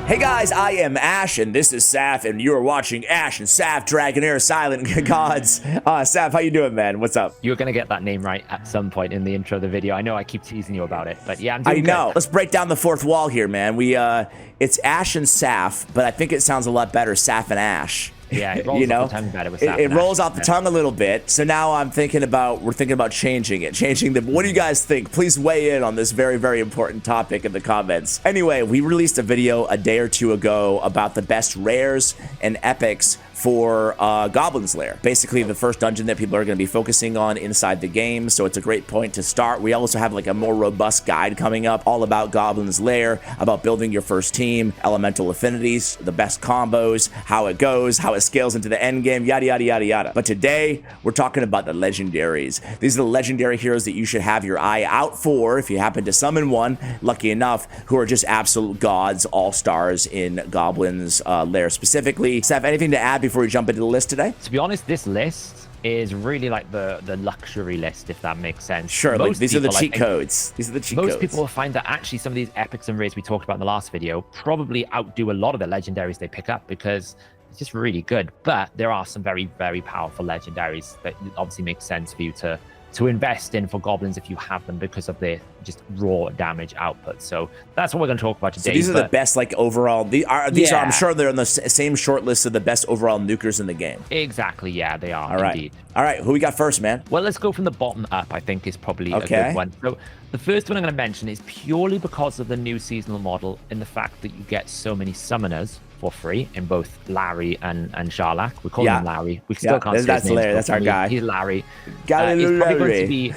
Hey guys, I am Ash, and this is Saf, and you are watching Ash and Saf Dragonair Silent Gods. Saf, how you doing, man? What's up? You're going to get that name right at some point in the intro of the video. I know I keep teasing you about it, but yeah, I'm doing good. I know. Good. Let's break down the fourth wall here, man. It's Ash and Saf, but I think it sounds a lot better, Saf and Ash. Yeah, it rolls off the tongue better with Saf. It rolls off the tongue a little bit. So now we're thinking about changing it. What do you guys think? Please weigh in on this very, very important topic in the comments. Anyway, we released a video a day or two ago about the best rares and epics for Goblin's Lair. Basically, the first dungeon that people are going to be focusing on inside the game, so it's a great point to start. We also have like a more robust guide coming up all about Goblin's Lair, about building your first team, elemental affinities, the best combos, how it goes, how it scales into the end game, yada, yada, yada, yada. But today, we're talking about the legendaries. These are the legendary heroes that you should have your eye out for if you happen to summon one, lucky enough, who are just absolute gods, all-stars in Goblin's Lair specifically. Seth, anything to add before we jump into the list today? To be honest, this list is really like the luxury list, if that makes sense. Sure, like these are the cheat codes. These are the cheat codes. Most people will find that actually some of these epics and rares we talked about in the last video probably outdo a lot of the legendaries they pick up because it's just really good. But there are some very, very powerful legendaries that obviously make sense for you to invest in for goblins if you have them because of their just raw damage output. So that's what we're going to talk about today. So these are the best, like, overall. These are, I'm sure they're on the same short list of the best overall nukers in the game. Exactly, yeah, they are. All right. Indeed. All right, who we got first, man? Well, let's go from the bottom up, I think is probably a good one. So the first one I'm going to mention is purely because of the new seasonal model and the fact that you get so many summoners for free in both Larry and Sharlak. We call him Larry. We still can't say his name. Larry. That's our guy. He's Larry. He's Larry. probably going to be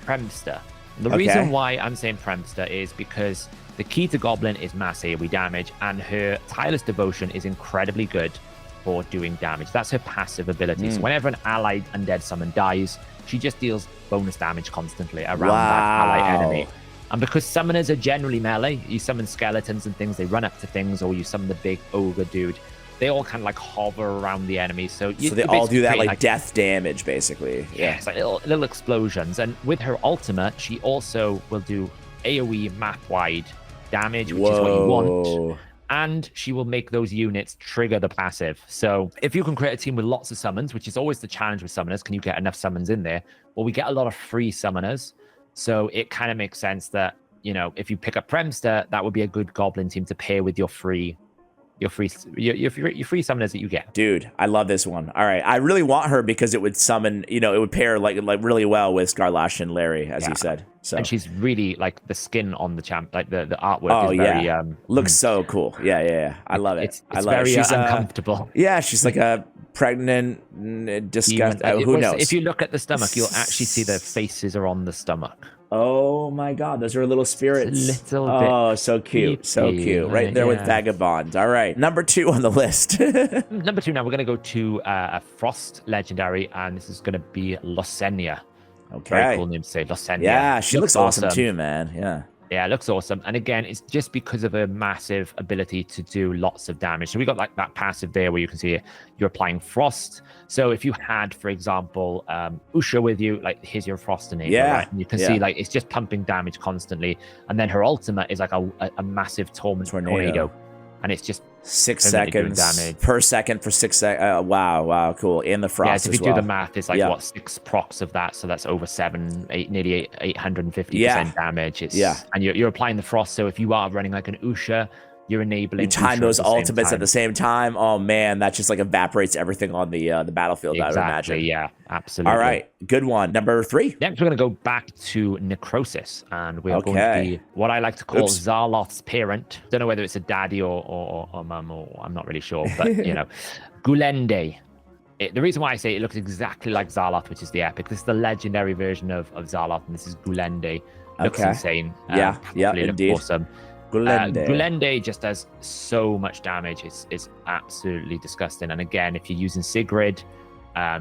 Premster. The reason why I'm saying Premster is because the key to Goblin is mass AoE damage, and her Tireless Devotion is incredibly good for doing damage. That's her passive ability. So whenever an allied undead summon dies, she just deals bonus damage constantly around that ally enemy. And because summoners are generally melee, you summon skeletons and things, they run up to things, or you summon the big ogre dude, they all kind of like hover around the enemy. So they all do that like death damage, basically. Yeah, it's like little explosions. And with her ultimate, she also will do AoE map-wide damage, which is what you want. And she will make those units trigger the passive. So if you can create a team with lots of summons, which is always the challenge with summoners, can you get enough summons in there? Well, we get a lot of free summoners. So it kind of makes sense that, you know, if you pick up Premster, that would be a good Goblin team to pair with your free summoners that you get. Dude, I love this one. All right, I really want her because it would summon, you know, it would pair like really well with Scarlash and Larry, as you said. So and she's really like the skin on the champ, like the artwork is very looks so cool. Yeah. I love it. It's very uncomfortable. Yeah, she's like a pregnant, disgusting. Who knows? If you look at the stomach, you'll actually see the faces are on the stomach. Oh my God, those are little spirits. Oh, so cute, so cute. Right there with Vagabond. All right, number 2 on the list. Number 2 now, we're going to go to a Frost Legendary, and this is going to be Loena. Okay. Very cool name to say, Loena. Yeah, she looks awesome too, man. Yeah, it looks awesome. And again, it's just because of her massive ability to do lots of damage. So we got like that passive there where you can see you're applying frost. So if you had, for example, Usha with you, like here's your frost enabler, right? And you can see like it's just pumping damage constantly. And then her ultimate is like a massive tornado. And it's just 6 seconds damage per second for 6 seconds. Wow, cool. And the frost. So if you do the math, it's like what 6 procs of that. So that's over 850% damage. And you're applying the frost. So if you are running like an Usha, you're enabling. You time those ultimates at the same time. Oh man, that just like evaporates everything on the battlefield. Exactly, I would imagine. Yeah, absolutely. All right, good one. Number 3. Next, we're going to go back to Necrosis, and we're going to be what I like to call Zaloth's parent. Don't know whether it's a daddy or mum, or I'm not really sure, but you know, Gulende. The reason why I say it looks exactly like Zaloth, which is the epic. This is the legendary version of Zaloth, and this is Gulende. Looks insane. Indeed. Awesome. Gulende just does so much damage. It's absolutely disgusting. And again, if you're using Sigrid,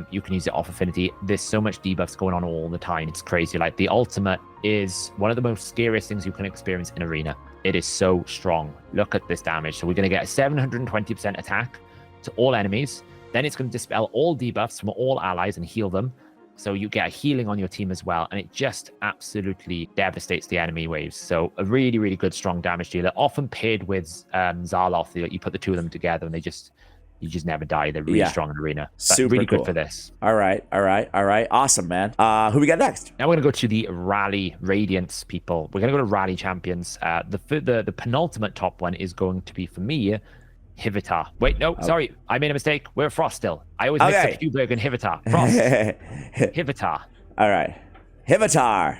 you can use it off affinity. There's so much debuffs going on all the time. It's crazy. Like the ultimate is one of the most scariest things you can experience in Arena. It is so strong. Look at this damage. So we're going to get a 720% attack to all enemies. Then it's going to dispel all debuffs from all allies and heal them. So you get a healing on your team as well, and it just absolutely devastates the enemy waves. So a really, really good strong damage dealer, often paired with Zaloth. You put the two of them together, and you just never die. They're really strong in arena. But Super really cool. good for this. All right. Awesome, man. Who we got next? Now we're going to go to the Rally Radiance people. We're going to go to Rally Champions. The penultimate top one is going to be, for me, Hivitar. Wait, no, sorry. I made a mistake. We're Frost still. I always mix up Huberg and Hivitar. Frost. Hivitar. All right. Hivitar.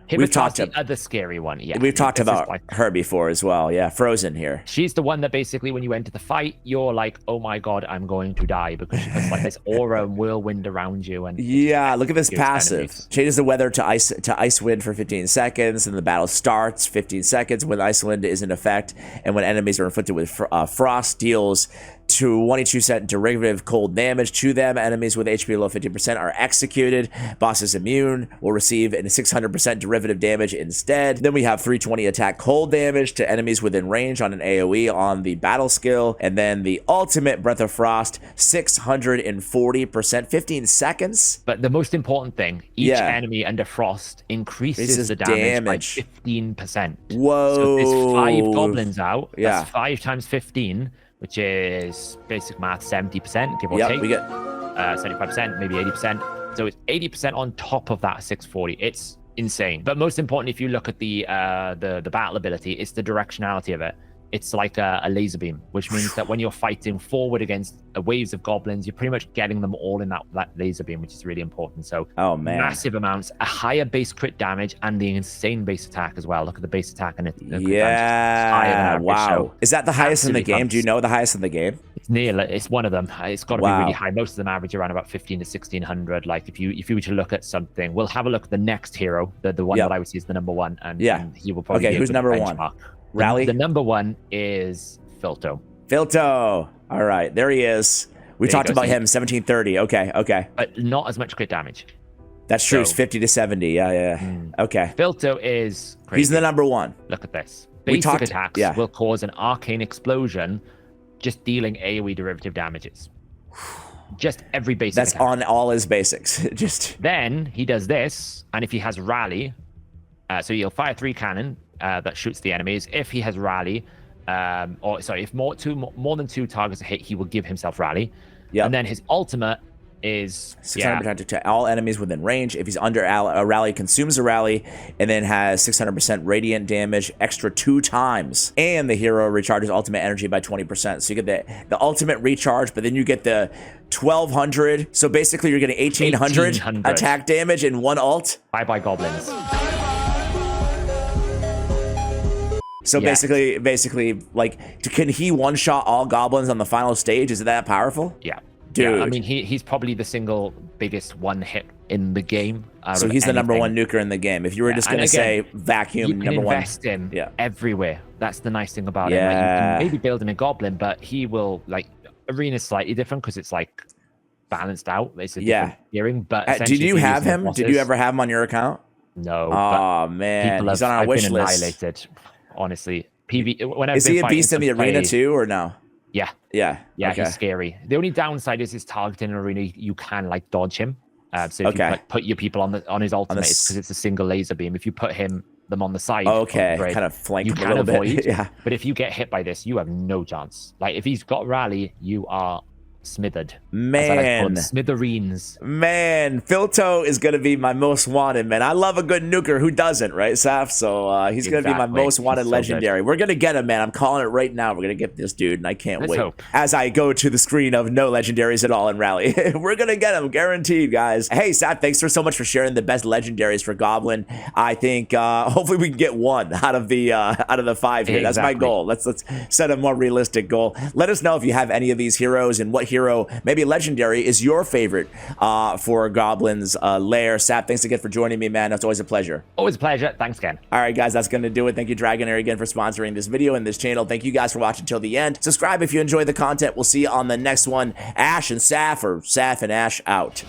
We've talked the other scary one. Yeah, we've talked about her before as well. Yeah, Frozen here. She's the one that basically, when you enter the fight, you're like, "Oh my god, I'm going to die," because she puts like this aura and whirlwind around you. And yeah, look at this passive. Enemies. Changes the weather to ice wind for 15 seconds, and the battle starts 15 seconds when ice wind is in effect, and when enemies are inflicted with frost, deals 22% derivative cold damage to them. Enemies with HP below 50% are executed. Bosses immune will receive a 600% derivative damage instead. Then we have 320 attack cold damage to enemies within range on an AoE on the battle skill. And then the ultimate Breath of Frost, 640%, 15 seconds. But the most important thing, each enemy under Frost increases the damage by 15%. Whoa. So if there's 5 goblins out, that's 5 times 15, which is basic math, 70%, give or take. We get 75%, maybe 80%. So it's 80% on top of that 640. It's insane. But most important, if you look at the battle ability, it's the directionality of it. It's like a laser beam, which means that when you're fighting forward against waves of goblins, you're pretty much getting them all in that laser beam, which is really important. So massive amounts, a higher base crit damage, and the insane base attack as well. Look at the base attack and it. Wow. So is that the highest in the game? Do you know the highest in the game? It's near. It's one of them. It's got to be really high. Most of them average around about 15 to 1600. Like if you were to look at something, we'll have a look at the next hero, the one that I would see is the number one, and he will probably. Okay, who's number one? Rally? The number one is Filto. Filto. All right, there he is. We talked about him, 1730. Okay. But not as much crit damage. That's true. It's 50 to 70. Yeah. Okay. Filto is crazy. He's the number one. Look at this. Basic attacks will cause an arcane explosion, just dealing AoE derivative damages. Just every basic That's attack. on all his basics. Then he does this, and if he has Rally, so he'll fire 3 cannon, that shoots the enemies. If he has Rally, if more than 2 targets are hit, he will give himself Rally. And then his ultimate is 600% to all enemies within range. If he's under a Rally, consumes a Rally, and then has 600% radiant damage extra 2 times. And the hero recharges ultimate energy by 20%. So you get the ultimate recharge, but then you get the 1200. So basically, you're getting 1800 attack damage in one ult. Bye goblins. So basically, like, can he one-shot all goblins on the final stage? Is it that powerful? Yeah. Dude. Yeah, I mean, he's probably the single biggest one hit in the game. So he's the number one nuker in the game. If you were just going to say vacuum, number one. You can invest him everywhere. That's the nice thing about him. Like, you can maybe build him a goblin, but he will, like, arena's slightly different because it's, like, balanced out. It's a different gearing, but did you have him? Did you ever have him on your account? No. Oh, man. He's on our wish list. Annihilated. Honestly, is he a beast in the arena too, or no? Yeah. He's scary. The only downside is his targeting in arena. You can like dodge him. So if you like, put your people on his ultimate, it's because it's a single laser beam. If you put them on the side, kind of flank you him can a little avoid. bit. But if you get hit by this, you have no chance. Like if he's got Rally, you are smithered. Man. Smithereens. Man, Filto is going to be my most wanted, man. I love a good nuker. Who doesn't, right, Saf? So he's going to be my most wanted legendary. We're going to get him, man. I'm calling it right now. We're going to get this dude, and I can't wait. Hope. As I go to the screen of no legendaries at all in Rally. We're going to get him, guaranteed, guys. Hey, Saf, thanks so much for sharing the best legendaries for Goblin. I think hopefully we can get one out of the 5 here. That's my goal. Let's set a more realistic goal. Let us know if you have any of these heroes and what hero, maybe legendary, is your favorite for Goblin's Lair. Sap, thanks again for joining me, man. It's always a pleasure. Always a pleasure. Thanks, Ken. All right, guys, that's going to do it. Thank you, Dragonair, again for sponsoring this video and this channel. Thank you guys for watching till the end. Subscribe if you enjoy the content. We'll see you on the next one. Ash and Saf, or Saf and Ash out.